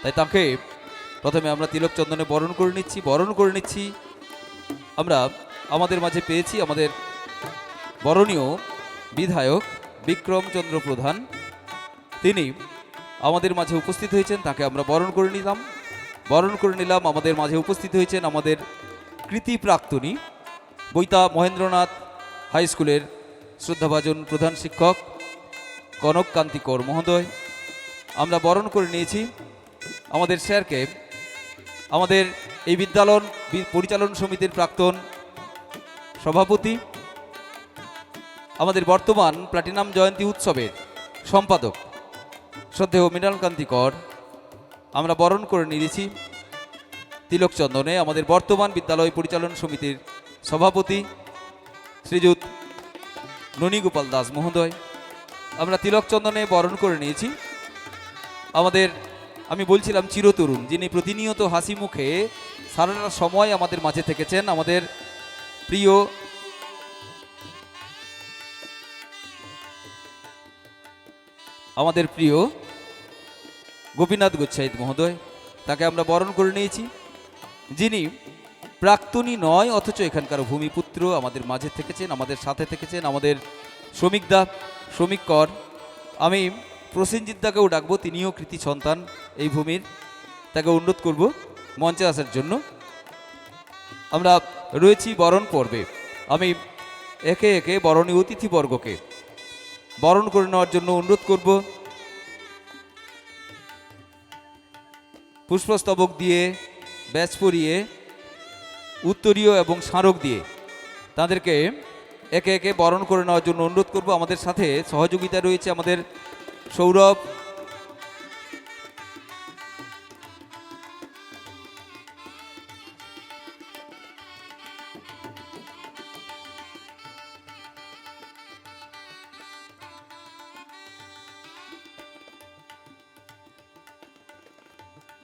তাই তাকে প্রথমে আমরা তিলক চন্দনে বরণ করে নিচ্ছি। আমরা আমাদের মাঝে পেয়েছি আমাদের বরণীয় বিধায়ক বিক্রমচন্দ্র প্রধান, তিনি আমাদের মাঝে উপস্থিত হয়েছেন, তাকে আমরা বরণ করে নিলাম। আমাদের মাঝে উপস্থিত হয়েছেন আমাদের কৃতি প্রাক্তনী বৈতা মহেন্দ্রনাথ হাই স্কুলের শ্রদ্ধাভাজন প্রধান শিক্ষক কনক কান্তি কর মহোদয়। আমরা বরণ করে নিয়েছি আমাদের স্যারকে, আমাদের এই বিদ্যালয় পরিচালন সমিতির প্রাক্তন সভাপতি, আমাদের বর্তমান প্লাটিনাম জয়ন্তী উৎসবের সম্পাদক শ্রদ্ধেয় মৃণাল কান্তি কর। আমরা বরণ করে নিয়েছি তিলক চন্দনে আমাদের বর্তমান বিদ্যালয় পরিচালন সমিতির সভাপতি শ্রীযুত ননীগোপাল দাস মহোদয়। আমরা তিলক চন্দনে বরণ করে নিয়েছি আমাদের, আমি বলছিলাম চিরতরুণ, যিনি প্রতিনিয়ত হাসি মুখে সারাটা সময় আমাদের মাঝে থেকেছেন, আমাদের প্রিয় গোপীনাথ গোচ্ছাইত মহোদয়, তাকে আমরা বরণ করে নিয়েছি, যিনি প্রাক্তনী নয় অথচ এখানকার ভূমিপুত্র, আমাদের মাঝে থেকেছেন, আমাদের সাথে থেকেছেন, আমাদের শ্রমিক কর। আমি প্রসেনজিৎ দাকেও ডাকবো, তিনিও কৃতি সন্তান এই ভূমির, তাকে অনুরোধ করব মঞ্চে আসার জন্য। আমরা রয়েছি বরণ পর্বে। আমি একে একে বরণীয় অতিথিবর্গকে বরণ করে নেওয়ার জন্য অনুরোধ করব। পুষ্পস্তবক দিয়ে, ব্যাচ পরিয়ে, উত্তরীয় এবং স্মারক দিয়ে তাদেরকে একে একে বরণ করে নেওয়ার জন্য অনুরোধ করব। আমাদের সাথে সহযোগিতা রয়েছে আমাদের সৌরভ